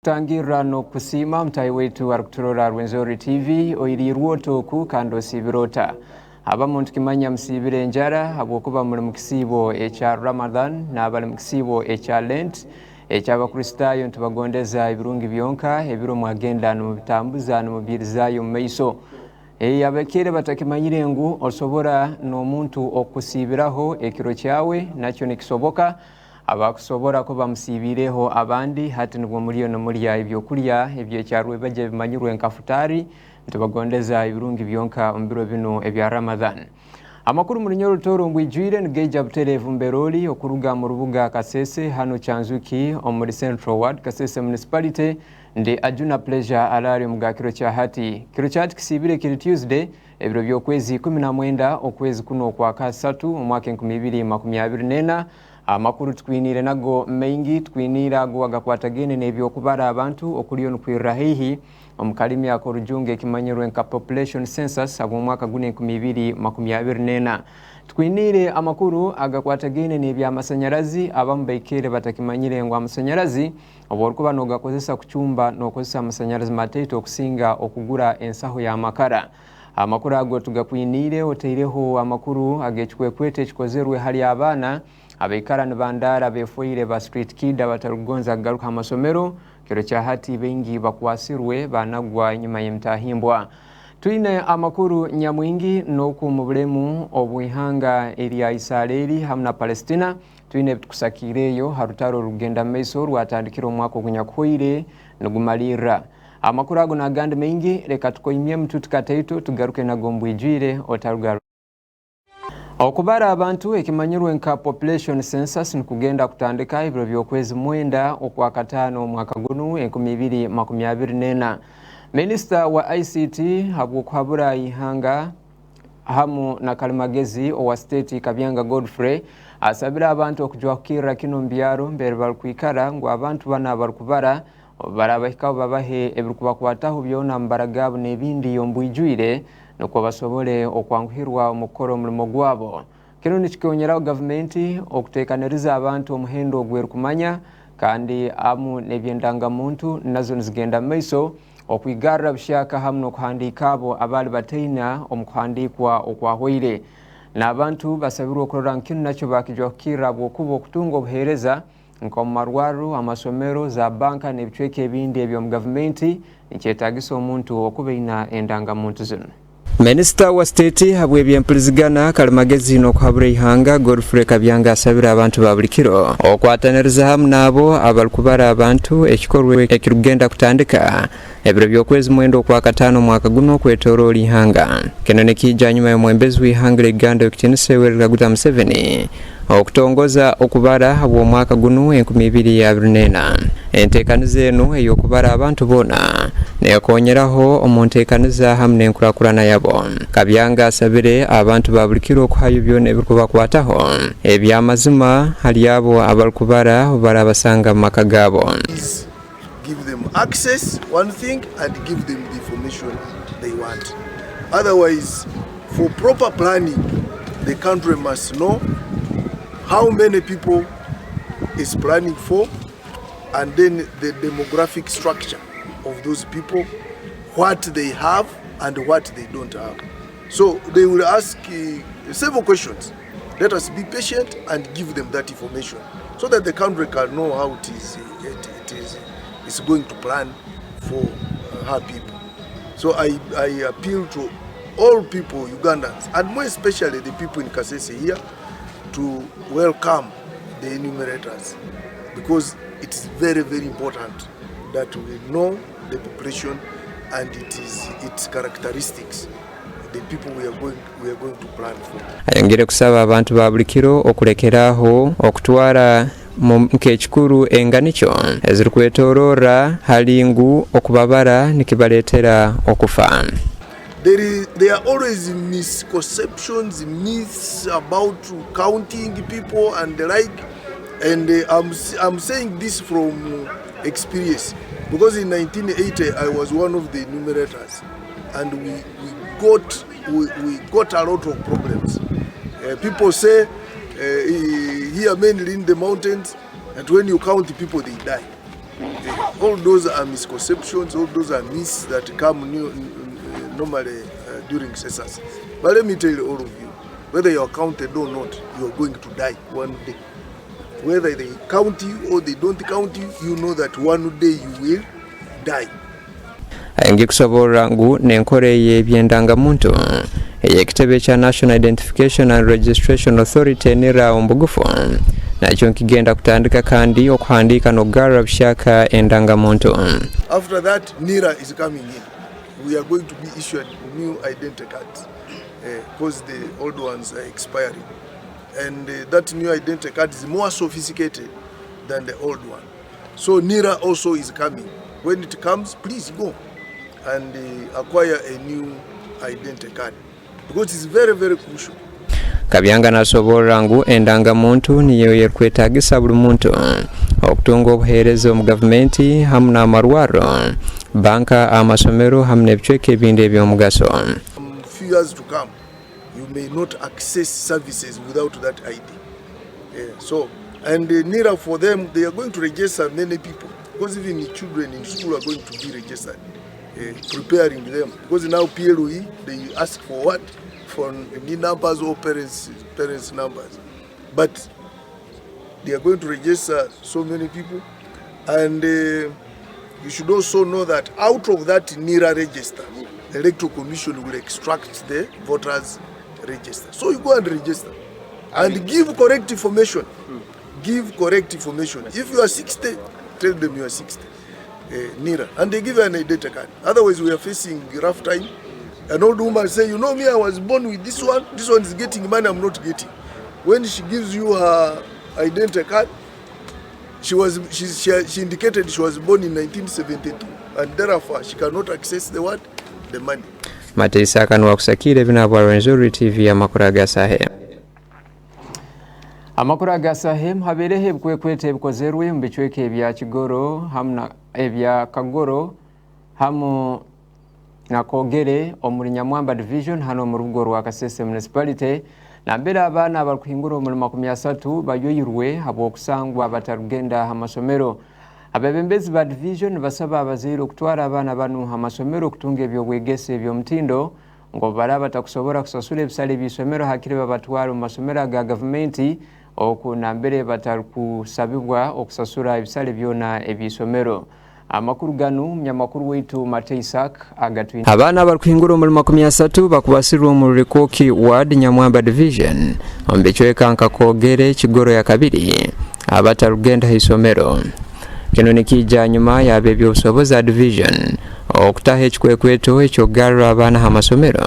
Tangira no kusima mtai wetu wa kuturora Rwenzori TV oiri ruotoku kando sibirota aba muntu kimanya msibire njara habwokuba muri mukisibo echa Ramadan n'abali mukisibo echa Lent eky'abakristayo ntibagondeza ebirungi byonka ebiro mwagenda no bitambuza no mubirizayo mumaiso abakere batakimanyire ngu osobora n'omuntu okusibiraho ekiro kyawe nakyo nikisoboka abakusobora ko bamusibireho abandi hati nubwo muri no muri ebyokulya ebyekyarwe baje bimanyirwe nkafutari ntibagondeza ibirungi byonka ombiro bino ebya Ramadan. Amakuru muri Nyorotoro ngwijwire ngeja buterevu mberoli okuruga mu rubuga Kasese hano Chanzuki omuri Central Ward Kasese Municipality ndi Ajuna Pleasure alari mugakiro kya hati kiro cyati kisibire kiri Tuesday ebiro byokwezi 19 okwezi kuno kwa kasatu omwaka 2024 amakuru twinire nago mengi twinira go agakwatagene nebyo kubara abantu okuliyo nukwirahihi omukalimi akorujunge kimanyirwe nka population census abo mwaka 2024 twinire amakuru agakwatagene nebya amasanyarazi abambaikere batakimanyire ngo amasanyarazi oborkuba no gakozesa kuchumba no kozesa amasanyarazi mateto okusinga okugura ensaho ya makara amakuru ago tugakwinire oteireho amakuru agechikwekwete chikozerwe hali abana abaikara nibandara befoire ba street kid abatarugonza garuka amasomero kiro kya hati bengi bakwasirwe banagwa nyuma y'emtahimbwa tuine amakuru nyamwingi noku mubulemu obwihanga eria Israeli hamna Palestina tuine tukusakireyo harutaro rugenda maiso rwatandikira omwaka ogunyakoire nugumalira amakuru ago nagande mengi reka tukoyimye mtu tukataito tugaruke nagombwijire otarugaru okubara abantu ekimanyirwe nka population census nikugenda kutandika ibiro byokwezi mwenda okwa katano mwaka gunu 2024 Minister wa ICT habukhabura ihanga hamu na kalimagezi owa state Kabyanga Godfrey asabira abantu okujwakira kino mbyaro mbere balkwikara ngo abantu bana barukubara barabahika babahe ebirikubakwataho byona mbaragabo nebindi yombwijwire nuko basobole okwanguhirwa omukoro mulimo gwabo kino nikikonyeraho gavumenti okutekaniriza abantu omuhendo ogwerukumanya kandi amu nebyendangamuntu nazo nizigenda maiso okwigarra bishaka hamwe okuhandika abo abali bateina omukuhandikwa okwahoire n'abantu basabirwa okurora nkino nakyo bakijwakira bwokuba okutunga obuhereza nkomarwaru amasomero za banka n'ebicweke ebindi ebyo mu gavumenti nikyetagisa omuntu okubeina endangamuntu zino. Minister wa state habwe byempulizigana kalimagezi no kuhabura ihanga Godfrey Kabyanga asabira abantu babulikiro okwataniriza hamwe nabo abalikubara abantu ekikorwe ekirugenda kutandika ebiro byokwezi mwendo kwa katano mwaka guno kwetoro ihanga kino nikija nyuma y'omwembezi w'ihanga Uganda Okitinise Kaguta Museveni okutongoza okubara habwo mwaka guno 2024 entekanize eno eyokubara abantu bona nekonyeraho omuntekaniza hamwe enkurakurana yabo Kabyanga asabire abantu babulikiro okuhayo byone ebikubakwataho ebyamazima hali yabo abalikubara barabasanga mu maka gabo. Give them access, one thing, and give them the information they want. Otherwise, for proper planning, the country must know how many people is planning for, and then the demographic structure of those people, what they have and what they don't have. So they will ask several questions. Let us be patient and give them that information so that the country can know how it's going to plan for her people. So I appeal to all people, Ugandans, and more especially the people in Kasese here, to welcome the enumerators, because it's very, very important that we know the population and its characteristics, the people we are going to plan for. Ayongere kusaba abantu babulikiro okurekeraho okutwara mukechikuru enganicho ezirikwetorora halingu okubabara nikibaletera okufa. There are always misconceptions, myths about counting people and the like, and I'm saying this from experience, because in 1980 I was one of the enumerators, and we got a lot of problems. People say here mainly in the mountains, and when you count people they die. All those are misconceptions, all those are myths that come normally during census. But let me tell you, all of you, whether you are counted or not, you are going to die one day. Whether they count you or they don't count you, you know that one day you will die. Ayingi kusoborera ngu n'enkore y'ebyendangamuntu ey'ekitebe kya National Identification and Registration Authority NIRA ombugufu nakyo nkigenda kutandika kandi okuhandiika n'okugarura bushaka endangamuntu. After that, NIRA is coming in. We are going to be issued new identity cards because the old ones are expiring. And that new identity card is more sophisticated than the old one. So NIRA also is coming. When it comes, please go and acquire a new identity card because it's very, very crucial. Kabyanga nasoborera ngu endangamuntu niyo yekwetagisa buli muntu okutunga obuheereza mu gavumenti hamu n'amarwaro, banka, amasomero hamu n'ebicweka ebindi eby'omugaso. Few years to come, you may not access services without that ID. So, and NIRA for them, they are going to register many people because even the children in school are going to be registered, preparing them. Because now PLOE, they ask for what? For the numbers or parents numbers. But they are going to register so many people. And you should also know that out of that NIRA register, the Electoral Commission will extract the voters register. So you go and register and give correct information. Give correct information. If you are 60, tell them you are 60. NIRA. And they give you an identity card. Otherwise, we are facing rough time. An old woman say, you know me, I was born with this one is getting money, I'm not getting. When she gives you her identity card, she indicated she was born in 1972, and therefore she cannot access the what? The money. Matisa kanwa kusakire binabwa Rwenzori TV amakuru ga Saha Emu. Amakuru ga Saha Emu habereho ebikwekwete ebikozerwe mu bicweka ebya Kigoro hamna ebya Kagoro hamu na Kogere omuli Nyamwamba division hano mu rugo rwa Kasese municipality na mbere abana abakuhingura omuli 30 bayoyirwe habwokusangwa batarugenda amasomero. Abebembezi ba division basaba abaziro okutwara abana banu amasomero okutunga ebyobwegese ebyomutindo ngo baraba takusobora kusasula ebisale by'isomero hakire babatwara mu masomero ga gavumenti okuna mbere batakusabibwa okusasula ebisale byona eby'isomero. Amakuru ganu mnyamakuru wetu Mateisak agatwini. Abana barukuhingura omuli 30 bakubasirwa mu Rikoki ward Nyamwamba division ombechweka Nkakogere Kigoro ya kabiri abatarugenda isomero. Kino nikija nyuma ya by'obusobozi division okutaha ekikwekweto ekyogarura abana amasomero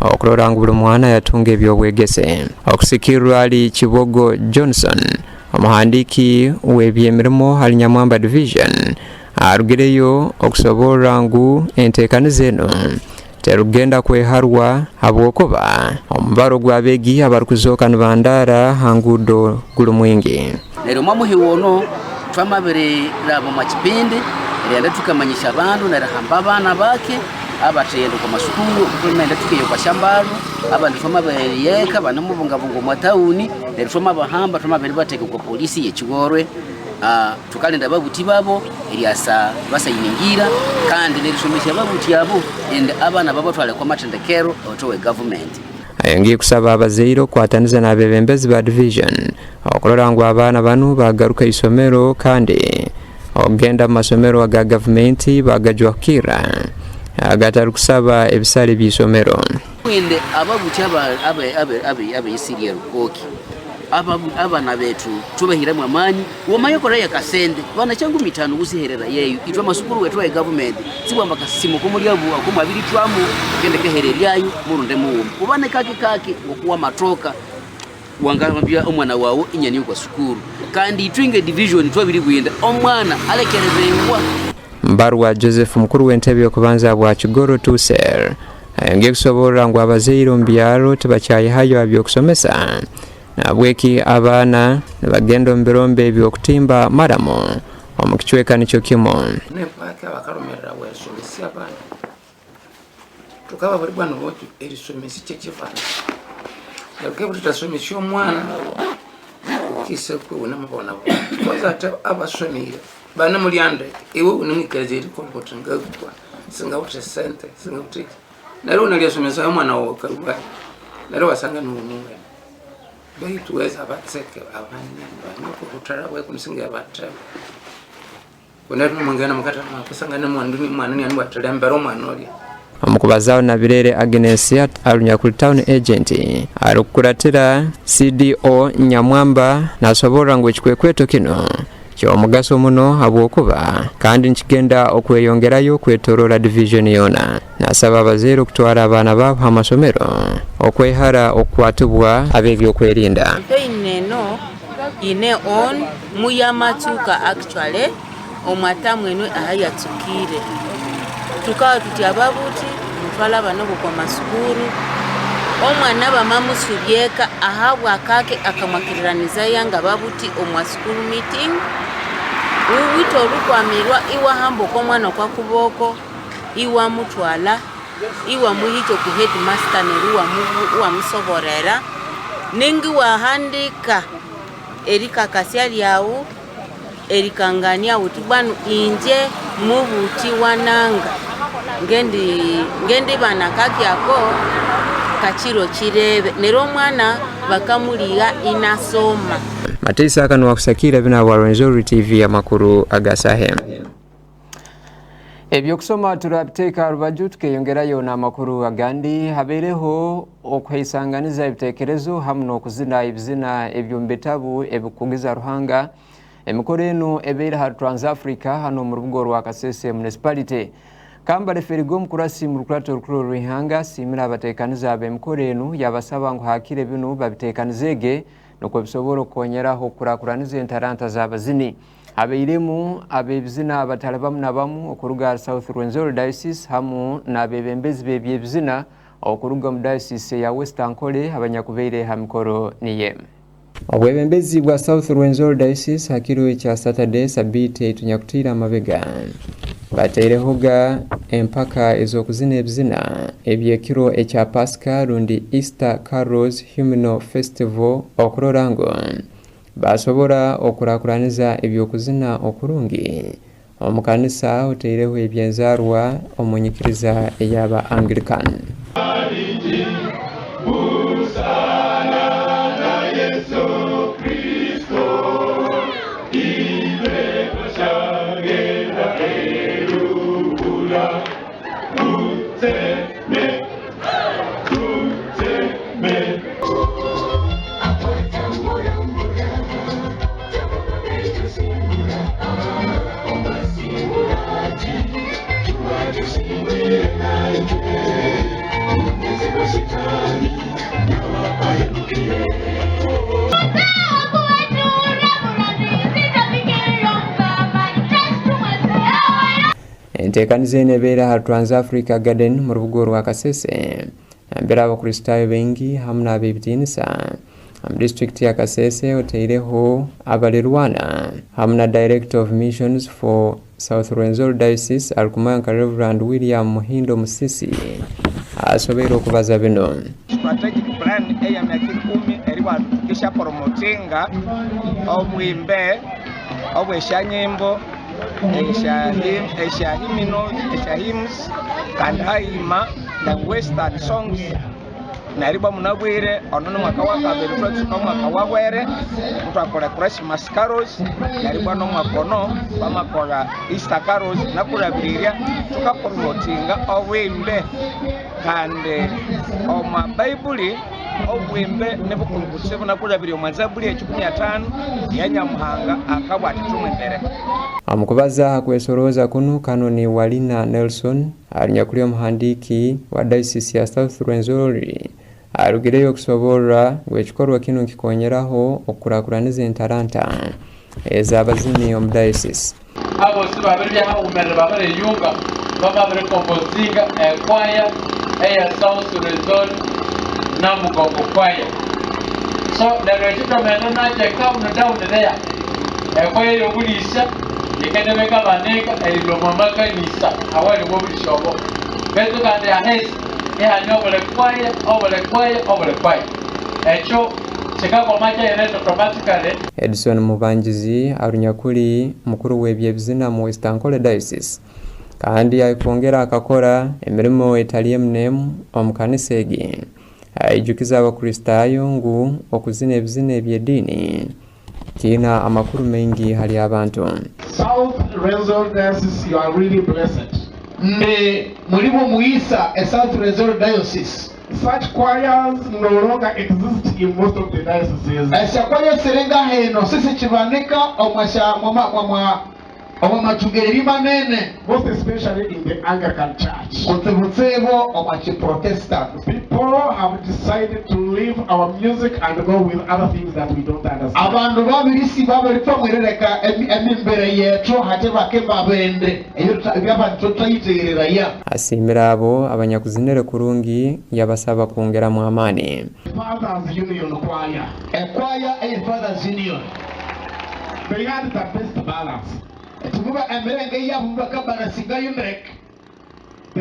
okulora ngu buli mwana yatunga ebyobwegese. Okusikirwa ali Kibogo Johnson omuhandiki w'ebyemirimo ali Nyamwamba division arugireyo okusobora ngu enteekaniza eno terugenda kweharwa habwokuba omubaro gw'abeegi abarukuzooka nibandara hangudo guli mwingi. Lero mwamuhi wono twamabere rabo machipindi renda tukamanyisha abantu narahamba abana bake abatendo kwa masukuru twenda tukiyo kwa shambaro abandi twamabere yeka banamubungabunga mu tauni lero twamabahamba twamabere bateke kwa polisi ye Kigorwe tukalenda babuti babo eliasa basayiningira kandi nerisomesha babuti abo ende abana babo twale kwa matendekero otowe government. Ayongiye kusaba abazeiro kwataniza n'abebembezi ba division okulora ngu abana banu bagaruka isomero kandi ogenda mu masomero aga gavumenti bagajwakira agataru kusaba ebisale by'isomero. Wende ababuti abe isiriye Rukoki abana betu tubahira mu amanyi womayokora ya kasende bana cyangu 5 gusiherera yeyu itwa masukuru wetu wa government sibwamba kasimo kumulyabu akuma abiri twamu kende kehereryayo murunde muwo ubane kake okuwa matoka wangambya omwana wawo inyani kwa sukuru kandi twinge division twabiri gwenda omwana alekerezengwa. Mbarwa Joseph mukuru w'entebe okubanza bwa Kigoro Tuser ayongiye kusobora ngu abazeiro mbyaro tebakyaye hayo abyokusomesa nabweki abana nibagenda mbirombe ebyokutimba maramo omukichweka nicho kimo. Nepaka bakaromerera wesomesa abana tukaba bari bwana botu erisomesa kyekivana yaruke butasomesha omwana kise ko namabona koza ata abasomira bana muliande iwe unimikaje liko kotenga kwa singa ute sente singa ute nalo unaliyasomesa mwana wa karuba nalo wasanga numunga bai tuweza batseke abanye banoko kutara we kunsinga batra kunero mungana mukata kusangana mwanani anu batale mbero mwanoli omukubazawo nabirere Agnes alunya ku town agent alukuratira CDO Nyamwamba nasobora ngo ekikwekweto kino kyomugaso muno habwokuba kandi nkigenda okweyongerayo kwetorora division yona nasaba abazero kutwara abana babo amasomero okwehara okwatubwa abebyo kwerinda campaign eno ine on muyamatuka actually omwata mwenwe ahayatukire tukawa tuti ababuti mutwala bano kwa masukuru omwana bamamusubyeka ahabwa akake akamakiraniza yanga babuti omwasukuru meeting uwito olukwamirwa iwa hambo kwa mwana kwa kuboko iwa mutwala iwa muhito ku headmaster neruwa muwa musoborera ningi wahandika erika kasyali yawu erikangania utibanu inje mubuti wananga ngendi bana kaki yako kachiro kirebe nero mwana bakamuliga inasoma Matisa kanu wakusakira bina wa Rwenzori TV amakuru agasahe ebyokusoma turabiteka rubaju tukeyongerayo n'amakuru agandi habereho okwisanganiza ibitekerezo hamwe no kuzina ibizina ebyombetabu ebikugiza ruhanga emikoro eno ebeera ha Trans-Africa hano mu rubugo rwa Kasese municipality kamba referigo mukurasi mu rukurato rukuru ruhanga simira abatekaniza ab'emikoro eno yabasaba ngo hakire bino babitekanizege nuko bisobora kongeraho kurakuraniza entaranta z'abazini abeiremu abebizina abatalabamu nabamu okuruga South Rwenzori Diocese hamu n'abebembezi bebyebizina okuruga mu Diocese ya Western Kole abanyakubeire ha mikoro niye obwebembezi bwa South Rwenzori Diocese hakiro ekya Saturday sabite etunyakutira amabega bateirehoga empaka ezokuzina ebizina ebyekiro ekya Pascal rundi Easter Carols Hymnal Festival okurorango basobora okurakuraniza ebyokuzina okurungi omukanisa oteireho ebyenzarwa omunyikiriza eyaba Anglican entekanize nebeera ha Trans-Africa Garden mu rubugo rwa Kasese ambera abakristayo bengi hamwe n'abebitinisa district ya Kasese oteireho abalerwana hamwe na Director of Missions for South Rwenzori Diocese Alkumanka Reverend William Muhindo Musisi asobera okubaza bino strategic plan eya myaka 10 eri watukisha promotinga obwimbe obweshanyimbo hymns kandahima na western songs nariba munabwire onono mwaka wa kabiri twatsuka mwaka wa were mutwakola Christmas carols nariba no mwakono bamakola Easter carols nakurabiria tukapromotinga obwimbe kandi oma Bible obwimbe nebukumbutse bunakurabiri omwazabuli ekikumi 5 ya Nyamuhanga akabwati tumwembere amukubaza kwesoroza kuno kanoni Walina Nelson alinyakulia muhandiki wa Diocese ya South Rwenzori arugireyo okusobora gwekikorwa kino kikonyeraho okurakuraniza entaranta ez'abazini omu Diocese abo sibabiri hawumere babere yunga babere kompozinga kwaya eya South Rwenzori na mugongo kwaya so lero meno na cheka uno down there kwaya yobulisha yekedebeka baneka elilomamaka nisa awali wobulishobo betu kandi ahesi ehanyobole kwaya obole kwaya echo chikako macha yeneto automatically. Edison Mubanjizi arunyakuri mukuru w'ebyebizina mu Western Kole Diocese kandi ayifongera akakora emirimo etali eminemu omu kanisa egi ayijukiza abakristayo ngu okuzina ebizina eby'eddiini kiina amakuru mengi hali abantu. South Resort Diocese, you are really blessed. Mulimu muisa a South Resort Diocese. Such choirs no longer exist in most of the dioceses. Eshakwaya serenga heno sisi chibanika omachugeri manene, most especially in the Anglican Church. People have decided to leave our music and go with other things that we don't understand. Abantu babirisi babirifwa mwereka emimbere yetu hateba kemba bende ebyabantu tutayiterera ya. Asimira abo abanyakuzinere kurungi yabasaba kuongera mu amani. Fathers Union Choir. A choir a Fathers Union. They had the best balance. The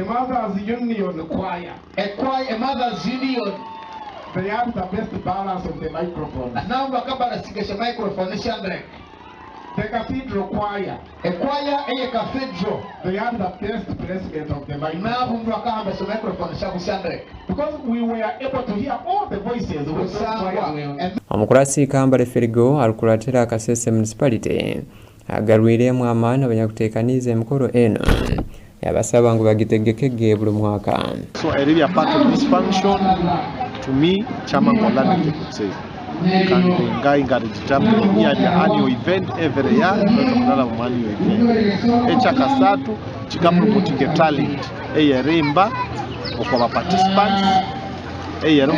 Mothers Union Choir. A Mothers Union. They have the best balance of the microphone. The Cathedral Choir. A choir a cathedral. They have the best placement of the microphone. Because we were able to hear all the voices. Omukurasi Kambale Ferigo alukulatira Kasese Municipality agarwire mu amana abanyakutekaniza emikoro eno yabasaba ngo bagitegekege buli mwaka. So I really a part of this function. To me, Chairman Kolani could say, Guy got determined here the annual event every year. Annual event. Echa kasatu chikamu mutinge talent. Remba okwa participants.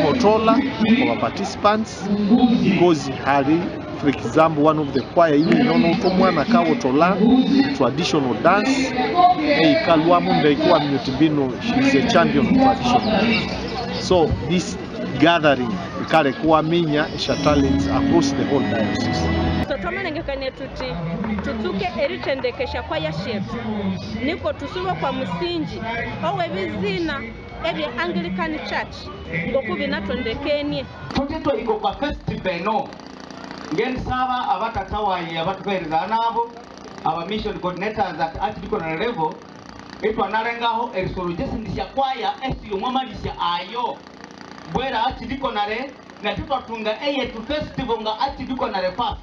Motola okwa participants because hari. For example, one of the choir, you know, Tomwana Kawotola, traditional dance. Kalwamunda ikuwa Mutibino, she is a champion of traditional dance. So this gathering, ikale kuwa minya talents across the whole diocese. So tumanengekane tutuke eritendekesha choir shape. Niko tusuba kwa musingi owe bizina ebye Anglican Church ngokubi natondekenie. Tutito iko kwa festival no. Ngeni saba abatatawaye abatubereza nabo aba mission coordinators at diconal level etwa narengaho erisolujesindisha kwaya esiyo mwamalisha ayo bwera at diconale na tutatunga eyetu festival nga at diconale first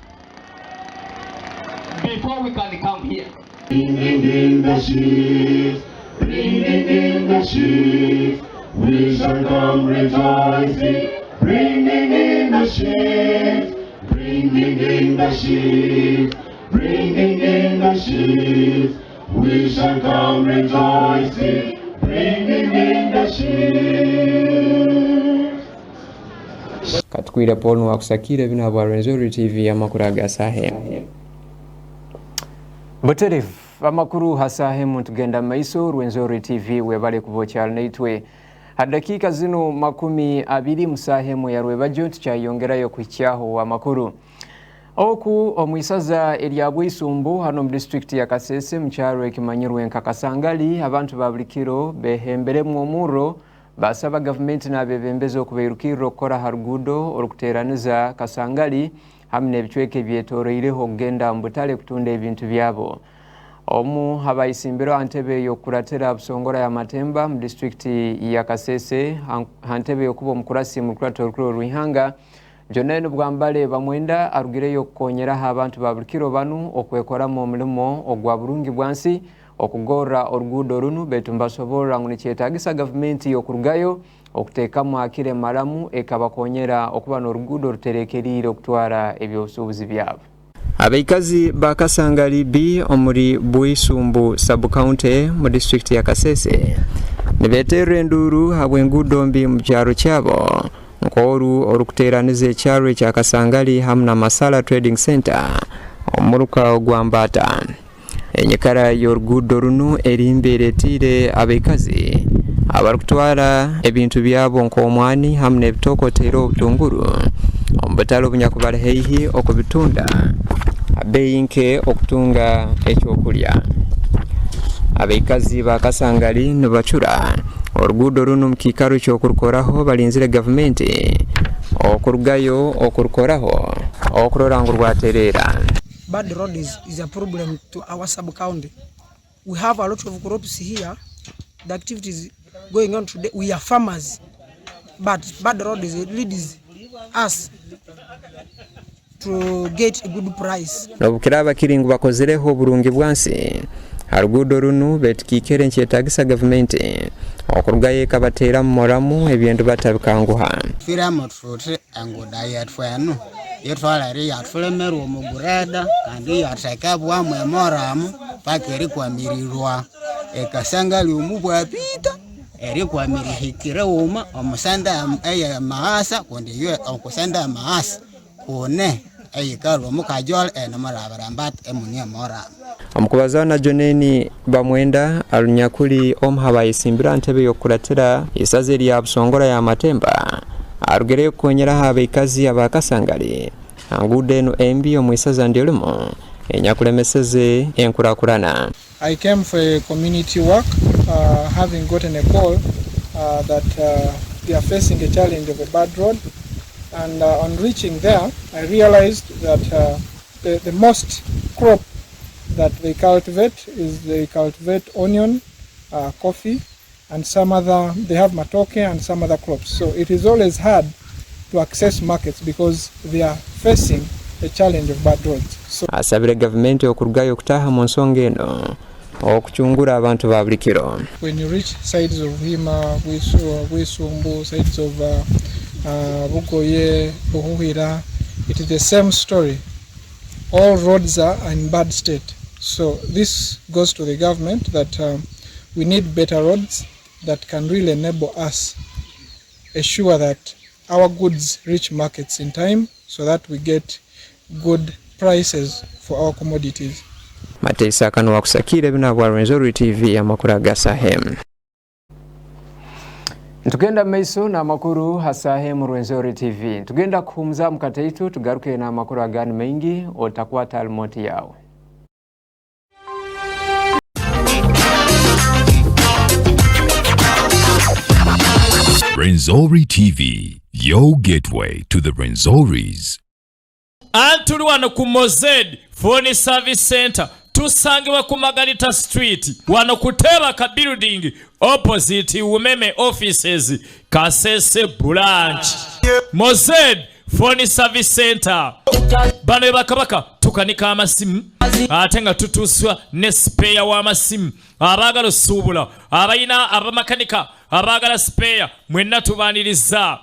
before we can come here. Ringing in the sheaves, ringing in the sheaves, we shall come rejoicing, ringing in the sheaves. Bringing in the sheaves, bringing in the sheaves, we shall come rejoicing, bringing in the sheaves. Katukwira Paul wakusakire bina bwa Rwenzori TV amakuru Saha Emu. Buterif amakuru Saha Emu tugenda maiso Rwenzori TV webale kuvochal neitwe. Hadakika zino 20 Saha Emu ya rwebajo tuchayongerayo kwichaho amakuru. Oku omwisaza eryabwisumbu hano mu district ya Kasese mcharo ekimanyirwe nkakasangali abantu babulikiro behembere mu omuro basaba government nabebembezo kubeirukiro okora harugudo olukuteraniza Kasangali hamne ebichweke byetoroireho kugenda mbutale kutunda ebintu byabo. Omu habayisimbiro antebe yokuratera busongora ya Matemba mu district ya Kasese antebe yokuba omukurasi mu kurato Ruhanga Jonene Bwambale bamwenda arugireyo kukonyera abantu babulikiro banu okwekora mu mulimo ogwa burungi bwansi okugora orugudo runu betu mbasobora nguni kyetagisa government yokurugayo okutekamu akire maramu ekabakonyera okuba n'orugudo ruterekerire okutwara ebyobusubuzi byabo. Abaikazi ba Kasangali B omuri Bwisumbu sub county mu district ya Kasese nibetere nduru habwengudo mbi mu cyaro cyabo nkoru orukuteraniza ekyaro kya Kasangali hamna Masala Trading Center omuruka ogwambata enyekara y'orugudo runo erimberetire abaikazi abarukutwara ebintu byabo nkomwani hamna ebitokotero obutunguru ombutalo bunyakubala heihi okubitunda abeyinke okutunga ekyokulya. Abaikazi ba Kasangali nibachura orugudo runo mukikaro kyokurukoraho balinzire government okurugayo okurukoraho okurora ngu rwaterera. Bad road is a problem to our sub-county. We have a lot of crops here. The activities going on today, we are farmers, but bad road leads us to get a good price. Nobukira abakiringu bakozereho burungi bwansi harugudo runu betikikere nkyetagisa gavumenti okurugayo kabatera moramu ebintu batabikanguha. Firamo tuti anguda yatwanu yetwalari yatfulemerwa omugureda kandi yatekebwa mu moramu pakeri kwamirirwa ekasangali omubwapita eri kwamirihikire uma omusanda eye maasa kundi yo okusanda maasa kune eyikalo mukajol enamarabarambat emunya moramu. Omukubazana Joneni bamwenda alunyakuli omhaba isimbira ntebe yokuratira isaze lya busongora ya matemba arugere konyera habe ikazi abakasangali angude no embi omwisaza ndilimo enyakulemeseze enkurakurana. I came for a community work, having gotten a call that they are facing a challenge of a bad road, and on reaching there I realized that the most crop that they cultivate is they cultivate onion, coffee, and some other, they have matoke and some other crops. So it is always hard to access markets because they are facing a challenge of bad roads. So asabire government okurugayo kutaha mu nsonga eno okuchungura abantu babulikiro. When you reach sides of Hima, Wisumbu, sides of Bugoye, Buhuhira, it is the same story. All roads are in bad state. So this goes to the government that we need better roads that can really enable us assure that our goods reach markets in time so that we get good prices for our commodities. Matesa kanu wakusakire bina bwa Rwenzori TV amakuru ga Saha Emu. Tugenda maiso na makuru ha Saha Emu Rwenzori TV. Tugenda kuhumza mkateitu tugaruke na makuru agani mengi otakuwa talmoti yao. Rwenzori TV, your gateway to the Rwenzoris. Antuli wano ku Mozed Phone Service Center tusangibwa ku Margarita Street wano kuteba ka building opposite Umeme offices Kasese branch. Mozed Phone Service Center bano bakabaka tukanika amasimu ate nga tutuswa ne spare wa amasimu abagala subula abayina abamakanika abagala spare mwenna tubaniriza.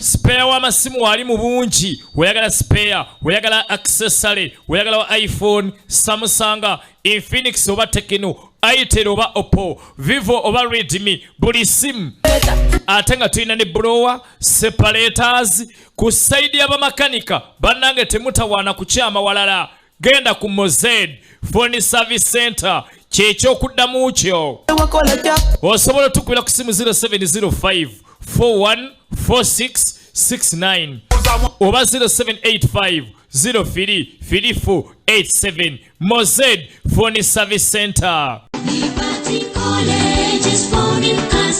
Spare wa masimu wali mu bungi oyagala spare oyagala accessory oyagala iPhone, Samsung, Infinix oba Tecno, Itel oba Oppo, Vivo oba Redmi, buli simu ate nga tulina ne blower separators ku side y'abamakanika bannange temutawaana kukyama walala. Genda ku Mozed Phone Service Center kyekyo okuddamu kyo. Osobola tukubira ku simu 0705 414669 oba 0785 033487. Mozed Phone Service Center.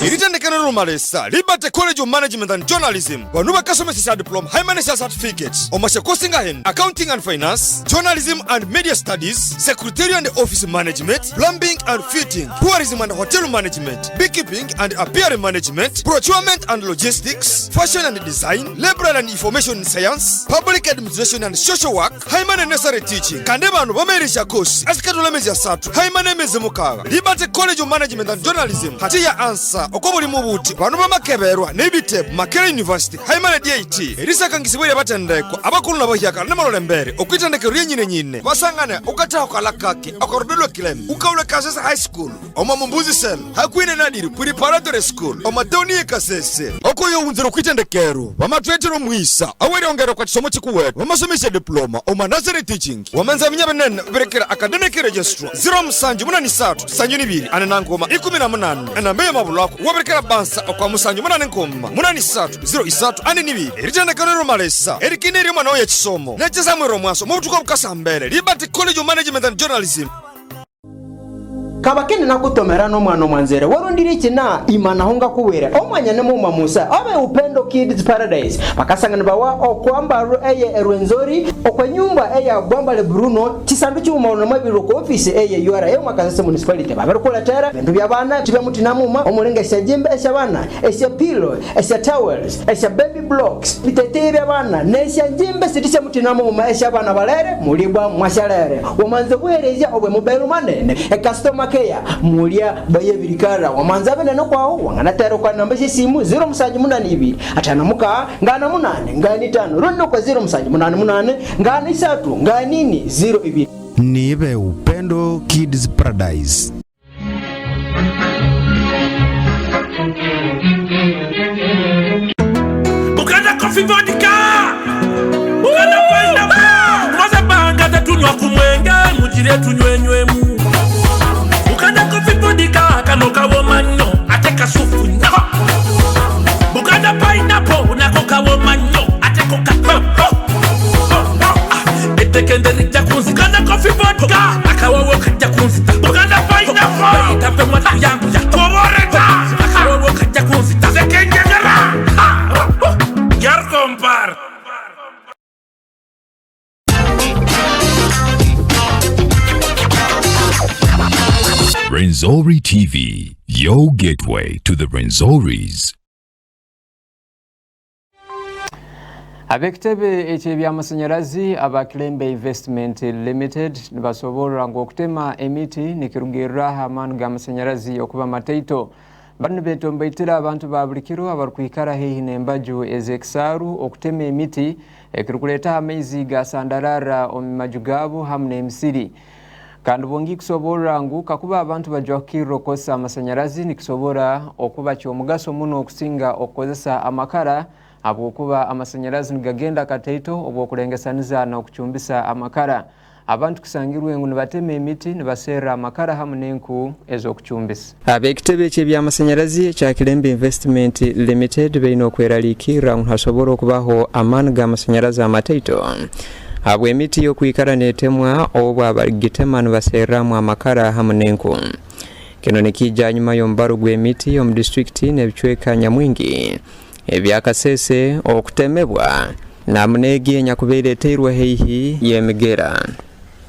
Iritendekano Rumalesa, Liberty College of Management and Journalism, Wanuba Kasomesisa Diploma, High Manager Certificates, Omashe Kosingahen, Accounting and Finance, Journalism and Media Studies, Secretarial and Office Management, Plumbing and Fitting, Tourism and Hotel Management, Beekeeping and Apiary Management, Procurement and Logistics, Fashion and Design, Liberal and Information Science, Public Administration and Social Work, High Man Necessary Teaching, Kandeba and Wamerisha Course, Askatulamezia Satu, High Man Mezemukaga, Liberty College of Management and Journalism, Hatiya Answer, Okobuli Mubuti, Banuma Makeberwa, Nebiteb, Makere University, Haimana DIT, Elisa Kangisibwe Batendeko, Abakulu Naboyaka, Namalembere, Okitandeke Nyine, Basangane, Okata Okalakaki, Okordolo Kilem, Ukaule Kasese High School, Omamumbuzi Sel, Hakwine Nadiru, Preparatory School, Omatoni Kasese, Okoyo Unzero Kitandekeru, Wamatwetero Mwisa, Awere Ongero kwa Chisomo Chikuwet, Wamasomisha Diploma, Omanazari Teaching, Wamanza Mnyabanen, Berekera Academic Registrar, Zirom Sanju Munani Satu, Sanjunibiri, Anangoma, Ikumina Munan, and Amea Bulak, Waberekera Bansa, Okamusanju Munani Nkoma, Munani Satu, Zero Isatu, Aninibi, Eritandekano Rumalesa, Erikineri Manoya Chisomo, Nechazamu Romaso, Motuko Kasambere, Liberty College of Management and Journalism. kabakene nakutomera n'omwana omwanzere warondire kina imana honga kuwera omwanya ne muma Musa abe Upendo Kids Paradise bakasangana bawa okwamba eye Rwenzori okwenyumba eye Bwambale Bruno kisandu cyuma no mabiro ko office eye URA mwakazase municipality baberukola tera bintu byabana tibe mutina muma omulenga esajimbe eshabana esya pillow esya towels esya baby blocks bitete byabana nesya jimbe sitisha mutina muma eshabana balere mulibwa mwashalere wamanze bwereja obwe mobile money customer care mulia baye birikara wamanza bene no kwaho wangana tero kwa namba simu 0782 atana muka ngana munane ngani 5 rondo kwa 0788 ngani 3 ngani 02 nibe Upendo Kids Paradise. Bukana coffee vodka Bukana kwenda Mwaza banga tatunywa kumwenge mujire tunywenywemu Bukana coffee vodka kanoka womanyo ateka sufu nyo Bukana pineapple nakoka womanyo ateko kaka Etekende rija kunzi Bukana coffee vodka akawawo kajja kunzi Bukana pineapple itape mwata yangu ya kuboreta akawawo kajja kunzi Zekenjegera Yar compar Renzori TV, your gateway to the Renzoris. Abekitebe eky'ebyamashanyarazi aba Kilembe Investment Limited nibasoborera ng'okutema emiti nikirungirira amaani g'amashanyarazi okuba mataito. Bano betombaitira abantu ba buli kiro abarukwikara haihi n'embaju ez'ekisaaru okutema emiti ekirikuleta amaizi gasandarara omu maju gaabo hamu n'emisiri. Kandi bongi kusoborera ngu kakuba abantu bajwakirira kukozesa amashanyarazi nikisobora okuba ky'omugaso muno okusinga okukozesa amakara habwokuba amashanyarazi nigagenda kataito obw'okulengesaniza n'okucumbisa amakara. Abantu kusangirwe ngu nibatema emiti nibaseera amakara hamu n'enku ez'okucumbisa. Ab'ekitebe eky'ebyamashanyarazi ekya Kilembe Investment Limited beina okweraliikirira ngu hasobora okubaho amaani g'amashanyarazi amataito habwa emiti y'okwikara neetemwa obwa abagitema nibaseeramu amakara hamu n'enku. Kino nikijja nyuma y'omubaro gw'emiti omu disitulikiti n'ebicweka nyamwingi ebyakasese okutemebwa namunegi enyakubeire eteirwe haihi y'emigera.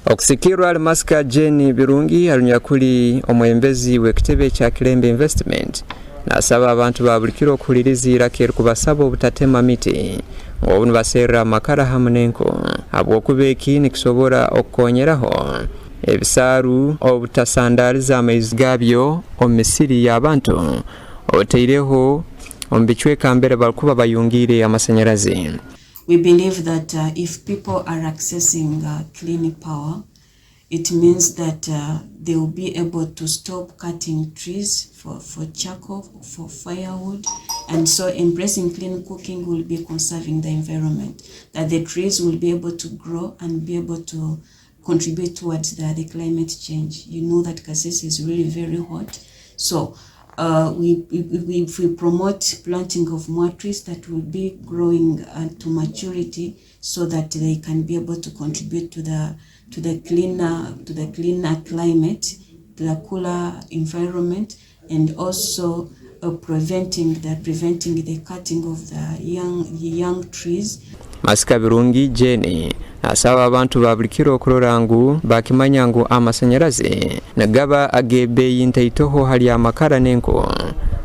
Okusikirwa Almasika Jeni Birungi alunyakuli omwembezi w'ekitebe kya Kilembe Investment nasaba abantu ba buli kiro okuhulirizira keru kubasaba obutatema miti ng'obu nibaseerera amakara hamu n'enku habw'okuba eki nikisobora okukonyeraho ebisaaru obutasandaariza amaizi gaabyo omu misiri y'abantu oteireho omu bicweka mbere balikuba bayungire amashanyarazi. We believe that if people are accessing clean power, it means that they will be able to stop cutting trees for charcoal, for firewood, and so embracing clean cooking will be conserving the environment, that the trees will be able to grow and be able to contribute towards the climate change. You know that Kasese is really very hot, so if we promote planting of more trees that will be growing to maturity, so that they can be able to contribute to the cleaner climate, to the cooler environment, and also preventing the cutting of the young trees. Masika Birungi Jeni asaba abantu ba buli kiro okurora ngu bakimanya ngu amashanyarazi nagaba agebeeyi ntaitoho hali amakara n'enku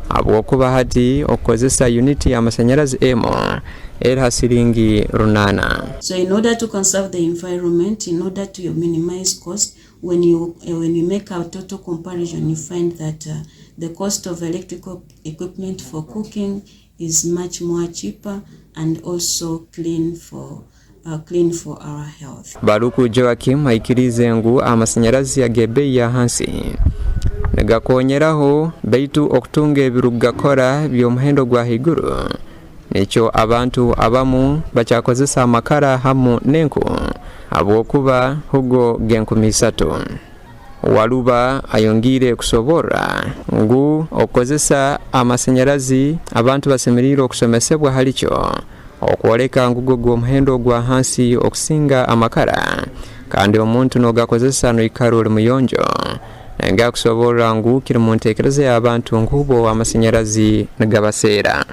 habw'okuba hati okukozesa uniti y'amashanyarazi emo era siringi runana. So in order to conserve the environment, in order to minimize cost, when you make a total comparison, you find that the cost of electrical equipment for cooking is much more cheaper and also clean for our health. Baruku Joakim aikirize ngu amashanyarazi agebeeyi ya hansi negakonyeraho baitu okutunga ebiru gakora by'omuhendo gwa haiguru nekyo abantu abamu bakyakozesa amakara hamu n'enku habw'okuba hugo genkumi 3. Waluba ayongire kusobora ngu okukozesa amashanyarazi abantu basemerire okusomesebwa halikyo okwoleka ngugo gw'omuhendo gwa hansi okusinga amakara kandi omuntu nogakozesa noikara oli muyonjo nga kusobola ngu kiri mu nteekereza y'abantu nkubo amasanyalazi negabaseera.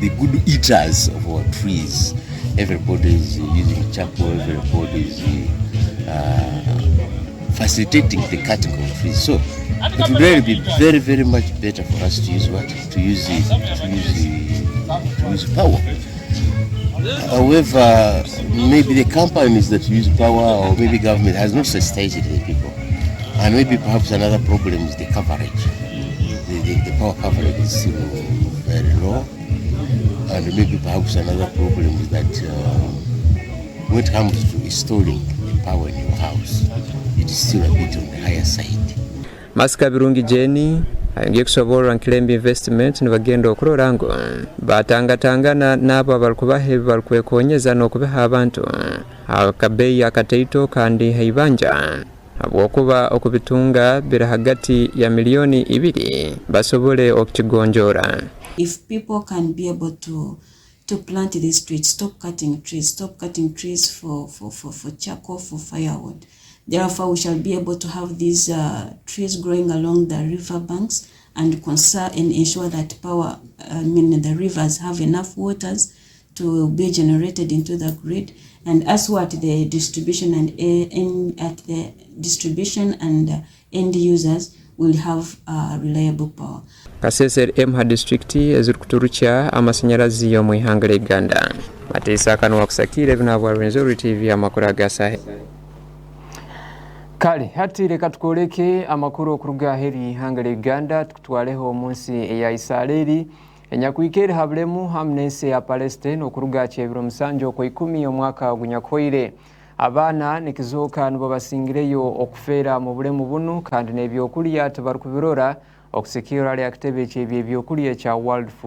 The good eaters of our trees, everybody is using charcoal, everybody is facilitating the cutting of trees. So it would really be very, very much better for us to use what? To use power. However, maybe the companies that use power or maybe government has not sensitized the people. And maybe perhaps another problem is the coverage. The power coverage is still very low. And maybe perhaps another problem is that when it comes to installing power in your house, it is still a bit on the higher side. Masika birungi jeni ngiye kusobola nkilembe investment nibagenda okurora ngo batangatangana nabo abalikubahe balikwekonyeza n'okubaha abantu akabeyi akateito kandi haibanja habwokuba okubitunga bira hagati ya milioni 2 basobole okukigonjora. If people can be able to plant these trees, stop cutting trees for charcoal, for firewood. Therefore, we shall be able to have these trees growing along the river banks and conserve and ensure that the rivers have enough waters to be generated into the grid, and as what the distribution and end users will have reliable power. Kasese Emha district ezirikuturucha amasanyalazi yo mu ihanga lya Uganda. Matisa kanwa kusakire binabwa Rwenzori TV amakuru agasahe. Kali hati reka tukoleke amakuru okuruga heri ihanga lya Uganda tukutwaleho munsi ya Israeli enyakwikere habulemu hamnense ya Palestine okuruga chebiro musanjo ko 10 omwaka gunyakoire. Abana nikizoka nibo basingireyo okufera mu bulemu bunu kandi nebyokulya tabarukubirora okusekira lya kitebe kyebyokulya cha World Food